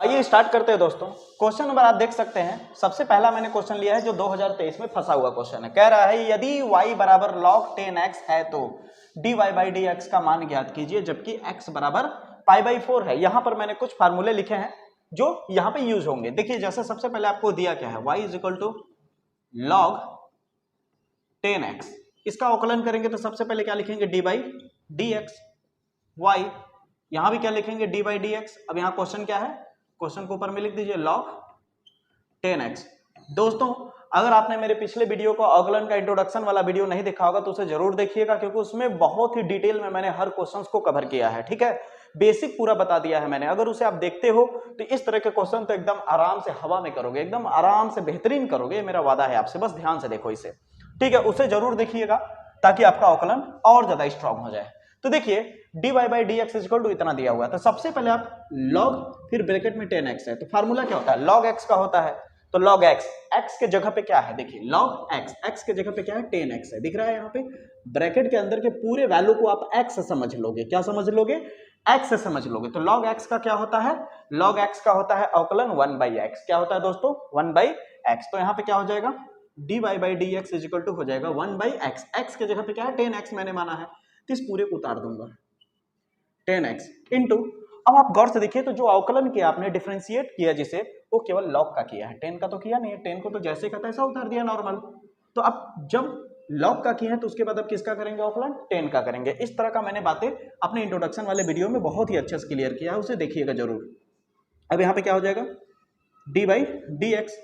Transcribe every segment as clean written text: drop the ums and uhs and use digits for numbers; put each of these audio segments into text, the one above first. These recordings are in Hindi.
आइए स्टार्ट करते हैं दोस्तों। क्वेश्चन नंबर आप देख सकते हैं, सबसे पहला मैंने क्वेश्चन लिया है जो 2023 में फंसा हुआ क्वेश्चन है। कह रहा है यदि y बराबर log 10x है तो dy बाई डी एक्स का मान ज्ञात कीजिए, जबकि x बराबर पाई बाई 4 है। यहां पर मैंने कुछ फार्मूले लिखे हैं जो यहां पे यूज होंगे। देखिए जैसे सबसे पहले आपको दिया क्या है, y is equal to log 10x। इसका अवकलन करेंगे तो सबसे पहले क्या लिखेंगे, D by D x. y यहां भी क्या लिखेंगे, डी बाई डी एक्स। अब यहां क्वेश्चन क्या है, क्वेश्चन को ऊपर में लिख दीजिए log 10x। दोस्तों अगर आपने मेरे पिछले वीडियो को अवकलन का इंट्रोडक्शन वाला वीडियो नहीं देखा होगा तो उसे जरूर देखिएगा, क्योंकि उसमें बहुत ही डिटेल में मैंने हर क्वेश्चंस को कवर किया है। ठीक है, बेसिक पूरा बता दिया है मैंने। अगर उसे आप देखते हो तो इस तरह के क्वेश्चन तो एकदम आराम से हवा में करोगे, एकदम आराम से बेहतरीन करोगे, मेरा वादा है आपसे। बस ध्यान से देखो इसे, ठीक है, उसे जरूर देखिएगा ताकि आपका अवकलन और ज्यादा स्ट्रांग हो जाए। तो देखिए D Y by D X equal to इतना दिया हुआ है, तो सबसे पहले आप log फिर ब्रैकेट में 10x है, तो फार्मूला क्या होता है, log x का होता है। तो log x, x के जगह पे क्या है, देखिए log x, x के जगह पे क्या है, 10x है, दिख रहा है यहाँ पे। ब्रैकेट के अंदर के पूरे वैल्यू को आप x समझ लोगे, क्या समझ लोगे, x से समझ लोगे। तो log x का क्या होता है, log x का होता है अवकलन 1 बाई x। क्या होता है दोस्तों, 1 बाई x। तो यहाँ पे क्या हो जाएगा, D Y by D X equal to हो जाएगा 1 बाई x। x के जगह पे क्या है, 10x मैंने माना है, तो इस पूरे को उतार दूंगा 10x इंटू। अब आप गौर से देखिए तो जो अवकलन किया आपने, डिफरेंशिएट किया जिसे, वो केवल log का किया है, 10 का तो किया नहीं है। 10 को तो जैसे का तैसा उतार दिया नॉर्मल। तो अब जब log का किया है तो उसके बाद अब किसका करेंगे अवकलन, 10 का करेंगे। इस तरह का मैंने बातें अपने इंट्रोडक्शन वाले वीडियो में बहुत ही अच्छे से क्लियर किया है, उसे देखिएगा जरूर। अब यहाँ पे क्या हो जाएगा, D by D x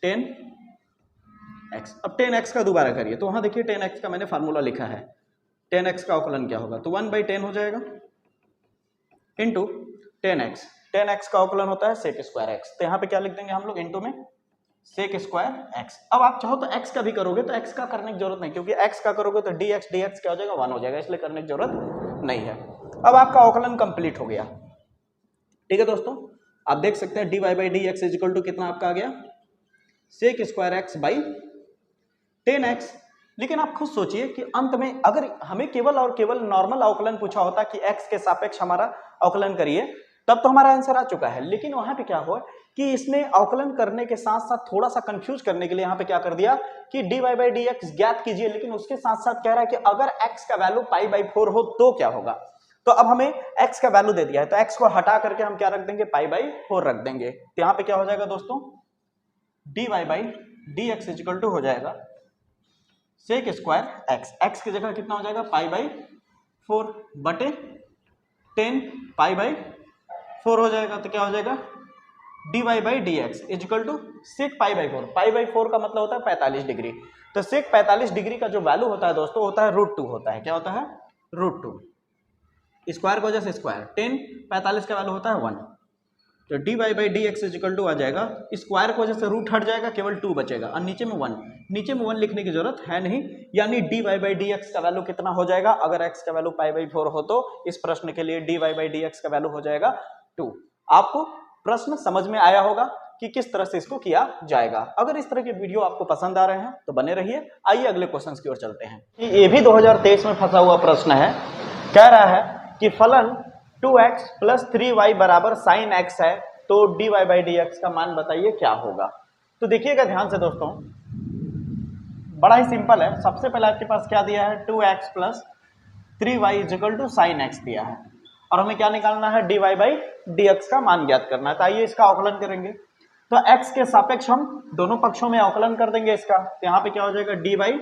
10x। अब 10x का दोबारा करिए तो वहां देखिए 10x का मैंने फार्मूला लिखा है। 10x का अवकलन क्या होगा, तो 1 बाई 10 हो जाएगा इंटू 10x। 10x का अवकलन होता है सेक स्क्वायर x, तो यहाँ पे क्या लिख देंगे हम लोग, इंटू में सेक स्क्वायर x। अब आप चाहो तो x का भी करोगे तो x का करने की जरूरत नहीं, क्योंकि x का करोगे तो dx क्या हो जाएगा, 1 हो जाएगा, इसलिए करने की जरूरत नहीं है। अब आपका अवकलन कंप्लीट हो गया। ठीक है दोस्तों, आप देख सकते हैं D Y by D X equal to कितना आपका आ गया, sec square x by 10x। लेकिन आप खुद सोचिए कि अंत में अगर हमें केवल और केवल नॉर्मल अवकलन पूछा होता कि x के सापेक्ष हमारा अवकलन करिए, तब तो हमारा आंसर आ चुका है। लेकिन वहां पे क्या हुआ कि इसने अवकलन करने के साथ साथ थोड़ा सा कंफ्यूज करने के लिए यहाँ पे क्या कर दिया कि D Y by D X ज्ञात कीजिए, लेकिन उसके साथ साथ कह रहा है कि अगर x का वैल्यू पाई बाई 4 हो तो क्या होगा। तो अब हमें x का वैल्यू दे दिया है, तो x को हटा करके हम क्या रख देंगे, पाई बाई 4 रख देंगे। तो यहाँ पे क्या हो जाएगा दोस्तों, D Y by D X equal to हो जाएगा सेक स्क्वायर x। x की जगह कितना हो जाएगा, पाई बाई 4 बटे 10 पाई बाई 4 हो जाएगा। तो क्या हो जाएगा, D Y by D X equal to sec pi by 4। Pi by 4 का मतलब होता है 45 डिग्री। तो सेक 45 डिग्री का जो वैल्यू होता है दोस्तों, होता है √2 होता है। क्या होता है, √2। स्क्वायर की वजह से स्क्वायर, 10 45 का वैल्यू होता है 1। तो D Y by D X equal to आ जाएगा, स्क्वायर की वजह से रूट हट जाएगा, केवल 2 बचेगा, और नीचे में 1। नीचे में 1 लिखने की जरूरत है नहीं, यानी D Y by D X का वैल्यू कितना हो जाएगा, अगर x का वैल्यू पाई बाई 4 हो तो इस प्रश्न के लिए D Y by D X का वैल्यू हो जाएगा 2। आपको प्रश्न समझ में आया होगा कि किस तरह से इसको किया जाएगा। अगर इस तरह के वीडियो आपको पसंद आ रहे हैं तो बने रहिए। आइए अगले क्वेश्चन की ओर चलते हैं। ये भी 2023 में फंसा हुआ प्रश्न है। कह रहा है कि फलन 2x प्लस 3y बराबर साइन x है, तो D Y by D X का मान बताइए क्या होगा। तो देखिएगा ध्यान से दोस्तों, बड़ा ही सिंपल है। सबसे पहले आपके पास क्या दिया है, 2x plus 3y equal to sine x दिया है, और हमें क्या निकालना है, D Y by D X का मान ज्ञात करना है। तो आइए इसका अवकलन करेंगे। तो x के सापेक्ष हम दोनों पक्षों में अवकलन कर देंगे इसका। तो यहाँ पे क्या हो जाएगा, डी बाई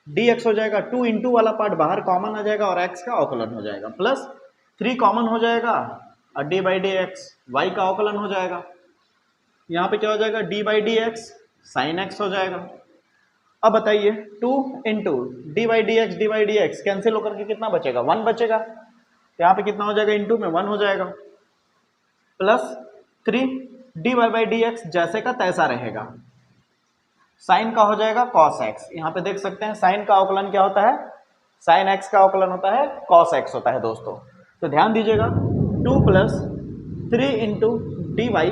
डी एक्स हो जाएगा, 2 इंटू वाला पार्ट बाहर कॉमन आ जाएगा और x का अवकलन हो जाएगा, प्लस 3 कॉमन हो जाएगा और D by D X Y का अवकलन हो जाएगा। यहाँ पे क्या हो जाएगा, D by D X sine X हो जाएगा। अब बताइए 2 into D by D X cancel होकर के कितना बचेगा, 1 बचेगा। तो यहाँ पे कितना हो जाएगा, इंटू में 1 हो जाएगा, plus 3 D Y by D X जैसे का तैसा रहेगा, साइन का हो जाएगा कॉस एक्स। यहाँ पे देख सकते हैं साइन का अवकलन क्या होता है, साइन एक्स का अवकलन होता है कॉस एक्स होता है दोस्तों। तो ध्यान दीजिएगा, 2 प्लस 3 इंटू डी वाई,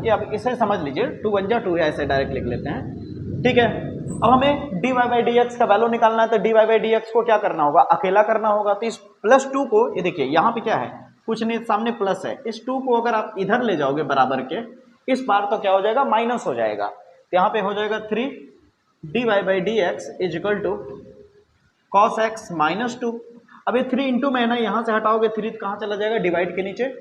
ये अब इसे समझ लीजिए, 2 1 जा 2 ऐसे डायरेक्ट लिख लेते हैं। ठीक है, अब हमें D Y by D X का वैल्यू निकालना है, तो D Y by D X को क्या करना होगा, अकेला करना होगा। तो इस प्लस 2 को, ये देखिए यहाँ पे क्या है, कुछ नहीं, सामने प्लस है, इस 2 को अगर आप इधर ले जाओगे बराबर के इस बार तो क्या हो जाएगा, माइनस हो जाएगा। तो यहाँ पे हो जाएगा 3 dy/dx is equal to cos x minus 2। अब ये 3 इंटू में है ना, यहाँ से हटाओगे 3 कहाँ चला जाएगा, डिवाइड के नीचे।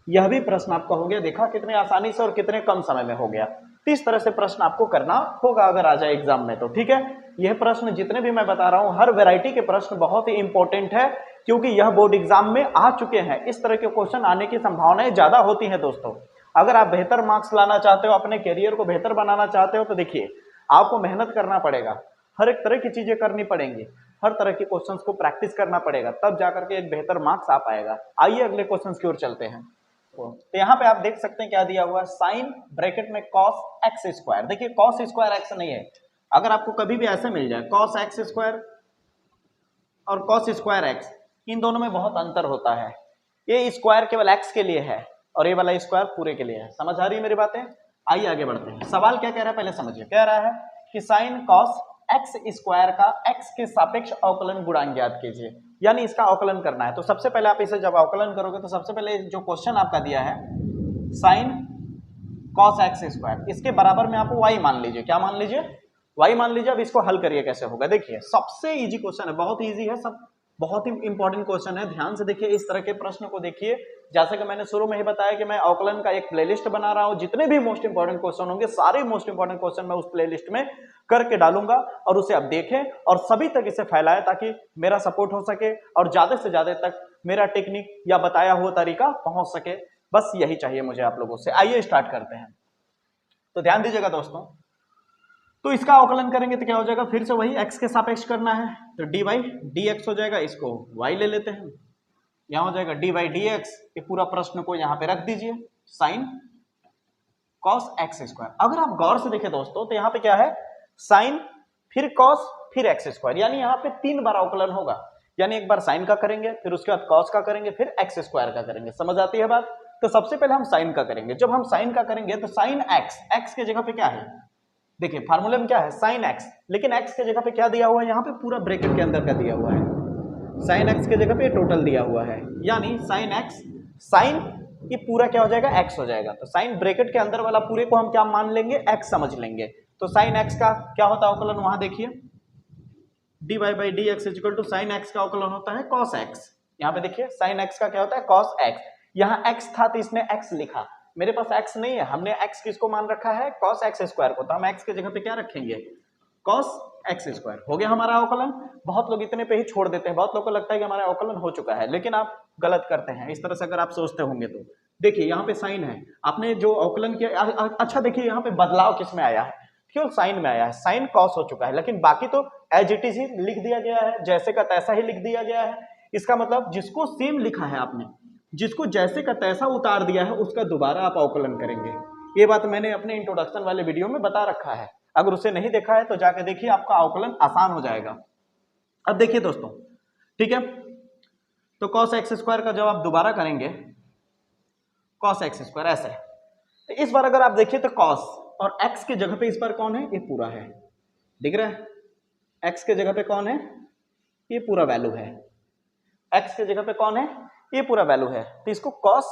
यह भी प्रश्न आपका हो गया, देखा कितने आसानी से और कितने कम समय में हो गया। तो इस तरह से प्रश्न आपको करना होगा अगर आ जाए एग्जाम में तो, ठीक है। यह प्रश्न जितने भी मैं बता रहा हूं, हर वैरायटी के प्रश्न बहुत ही इंपॉर्टेंट है, क्योंकि यह बोर्ड एग्जाम में आ चुके हैं। इस तरह के क्वेश्चन आने की संभावनाएं ज्यादा होती हैं दोस्तों। अगर आप बेहतर मार्क्स लाना चाहते हो, अपने करियर को बेहतर बनाना चाहते हो, तो देखिए आपको मेहनत करना पड़ेगा, हर एक तरह की चीजें करनी पड़ेंगी, हर तरह के क्वेश्चंस को प्रैक्टिस करना पड़ेगा, तब जाकर के एक बेहतर मार्क्स आ पाएगा। आइए अगले क्वेश्चंस की ओर चलते हैं। तो यहाँ पे आप देख सकते हैं क्या दिया हुआ है, साइन ब्रैकेट में cos x स्क्वायर। देखिए cos स्क्वायर x नहीं है, अगर आपको कभी भी ऐसे मिल जाए cos x स्क्वायर और cos स्क्वायर x, इन दोनों में बहुत अंतर होता है। ये स्क्वायर केवल x के लिए है और ये वाला स्क्वायर पूरे के लिए है। समझ आ रही है मेरी बातें? आइए आगे बढ़ते हैं। सवाल क्या कह रहा है पहले समझिए। कह रहा है कि साइन cos x स्क्वायर का x के सापेक्ष अवकलन गुणांक ज्ञात कीजिए, यानी इसका अवकलन करना है। तो सबसे पहले आप इसे जब अवकलन करोगे तो सबसे पहले जो क्वेश्चन आपका दिया है साइन cos x स्क्वायर, इसके बराबर में आप y मान लीजिए। क्या मान लीजिए? y मान लीजिए। अब इसको हल करिए कैसे होगा। देखिए सबसे इजी क्वेश्चन है, बहुत इजी है, सब बहुत ही इंपॉर्टेंट क्वेश्चन है। ध्यान से देखिए, इस तरह के प्रश्न को देखिए। जैसे कि मैंने शुरू में ही बताया कि मैं अवकलन का एक प्लेलिस्ट बना रहा हूं, जितने भी मोस्ट इंपॉर्टेंट क्वेश्चन होंगे सारे मोस्ट इंपॉर्टेंट क्वेश्चन मैं उस प्लेलिस्ट में करके डालूंगा और उसे आप देखें और सभी तक इसे फैलाएं, ताकि मेरा सपोर्ट हो सके और ज्यादा से ज्यादा तक मेरा टेक्निक या बताया हुआ तरीका पहुंच सके। बस यही चाहिए मुझे आप लोगों से। आइए स्टार्ट करते हैं। तो ध्यान दीजिएगा दोस्तों, तो इसका अवकलन करेंगे तो क्या हो जाएगा, फिर से वही x के सापेक्ष करना है, तो dy/dx हो जाएगा। इसको y ले लेते हैं, यहां हो जाएगा dy/dx। ये पूरा प्रश्न को यहां पे रख दीजिए, साइन cos x स्क्वायर। अगर आप गौर से देखें दोस्तों तो यहां पे क्या है, साइन फिर cos फिर x स्क्वायर, यानी यहां पे 3 बार अवकलन होगा। यानी एक बार साइन का करेंगे, फिर उसके बाद cos का करेंगे, फिर x स्क्वायर का करेंगे। समझ आती है बात? तो सबसे पहले हम साइन का करेंगे। जब हम साइन का करेंगे तो साइन x के जगह पे क्या है, देखिए फार्मूले में क्या है साइन x, लेकिन x के जगह पे क्या दिया हुआ है, यहाँ पे पूरा ब्रैकेट के अंदर का दिया हुआ है। साइन x के जगह पे टोटल दिया हुआ है, यानी साइन x, साइन ये पूरा क्या हो जाएगा, x हो जाएगा। तो साइन ब्रैकेट के अंदर वाला पूरे को हम क्या मान लेंगे, x समझ लेंगे। तो साइन x का क्या होता है अवकलन, वहां देखिए dy/dx is equal to sine x का अवकलन होता है cos x। यहाँ पे देखिए साइन x का क्या होता है cos x। यहाँ x था तो इसने x लिखा, मेरे पास x नहीं है, हमने x किसको मान रखा है, cos x स्क्वायर को, तो हम x के जगह पे क्या रखेंगे, cos x स्क्वायर। हो गया हमारा अवकलन। बहुत लोग इतने पे ही छोड़ देते हैं, बहुत लोगों को लगता है कि हमारा अवकलन हो चुका है, लेकिन आप गलत करते हैं। इस तरह से अगर आप सोचते होंगे तो देखिए यहाँ पे साइन है, आपने जो अवकलन किया। अच्छा देखिए यहाँ पे बदलाव किस में आया है, क्यों साइन में आया है, साइन cos हो चुका है, लेकिन बाकी तो एज इट इज ही लिख दिया गया है, जैसे का तैसा ही लिख दिया गया है। इसका मतलब जिसको सेम लिखा है आपने, जिसको जैसे का तैसा उतार दिया है, उसका दोबारा आप अवकलन करेंगे। ये बात मैंने अपने इंट्रोडक्शन वाले वीडियो में बता रखा है, अगर उसे नहीं देखा है तो जाके देखिए, आपका अवकलन आसान हो जाएगा। अब देखिए दोस्तों, ठीक है, तो cos x स्क्वायर का जब आप दोबारा करेंगे, cos x स्क्वायर ऐसे, तो इस बार अगर आप देखिए तो cos और x के जगह पे इस बार कौन है, ये पूरा है, दिख रहा है, x के जगह पे कौन है, ये पूरा वैल्यू है, x के जगह पे कौन है, ये पूरा वैल्यू है। तो इसको cos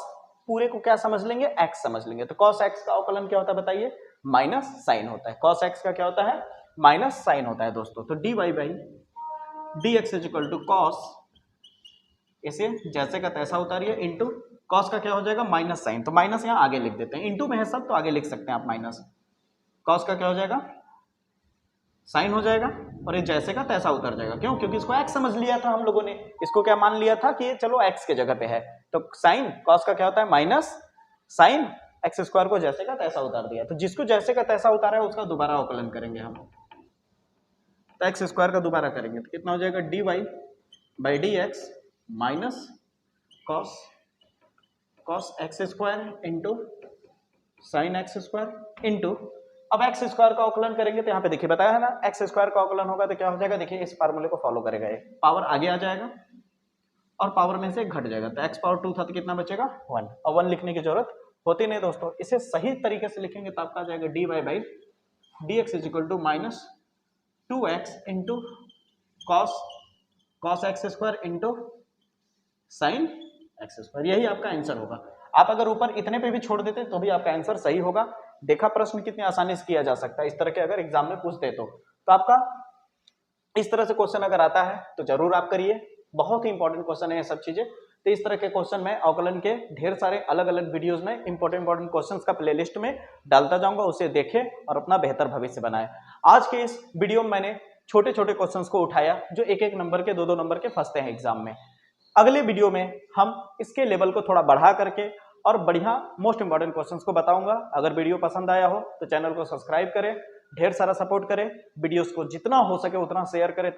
पूरे को क्या समझ लेंगे, x समझ लेंगे। तो cos x का अवकलन क्या होता है बताइए, माइनस साइन होता है। cos x का क्या होता है, माइनस साइन होता है दोस्तों। तो dy/dx is equal to cos, इसे जैसे का तैसा उतारिए, इंटू cos का क्या हो जाएगा, माइनस साइन। तो माइनस यहाँ आगे लिख देते हैं, इंटू में है सब तो आगे लिख सकते हैं आप माइनस। cos का क्या हो जाएगा, साइन हो जाएगा, और ये जैसे का तैसा उतर जाएगा। क्यों, क्योंकि इसको x समझ लिया था हम लोगों ने, इसको क्या मान लिया था कि ये चलो x के जगह पे है। तो साइन cos का क्या होता है, माइनस साइन x स्क्वायर को जैसे का तैसा उतार दिया। तो जिसको जैसे का तैसा उतारा है उसका दोबारा अवकलन करेंगे हम। तो x स्क्वायर का दोबारा करेंगे तो कितना हो जाएगा, dy/dx minus cos x square into sign x square into, अब x स्क्वायर का अवकलन करेंगे तो यहाँ पे देखिए बताया है ना, x स्क्वायर का अवकलन होगा तो क्या हो जाएगा, देखिए इस फार्मूले को फॉलो करेगा, ये पावर आगे आ जाएगा और पावर में से घट जाएगा। तो x पावर 2 था तो कितना बचेगा, 1, और 1 लिखने की जरूरत होती नहीं दोस्तों। इसे सही तरीके से लिखेंगे तो आपका आ जाएगा dy/dx is equal to minus 2x into cos x square into sine X square, यही आपका आंसर होगा। आप अगर ऊपर इतने पे भी छोड़ देते तो भी आपका आंसर सही होगा। देखा प्रश्न कितनी आसानी से किया जा सकता है, इस तरह के अगर एग्जाम में पूछते तो आपका इस तरह से क्वेश्चन अगर आता है तो जरूर आप करिए, बहुत ही इंपॉर्टेंट क्वेश्चन है ये सब चीजें। तो इस तरह के क्वेश्चन मैं अवकलन के ढेर सारे अलग अलग वीडियोस में इंपॉर्टेंट क्वेश्चंस का प्लेलिस्ट में डालता जाऊंगा, उसे देखें और अपना बेहतर भविष्य बनाएं। आज के इस वीडियो में मैंने छोटे छोटे क्वेश्चंस को उठाया जो एक एक नंबर के, दो नंबर के फंसते हैं एग्जाम में। अगले वीडियो में हम इसके लेवल को थोड़ा बढ़ा करके और बढ़िया मोस्ट इंपॉर्टेंट क्वेश्चंस को बताऊंगा। अगर वीडियो पसंद आया हो तो चैनल को सब्सक्राइब करें, ढेर सारा सपोर्ट करें, वीडियोस को जितना हो सके उतना शेयर करें।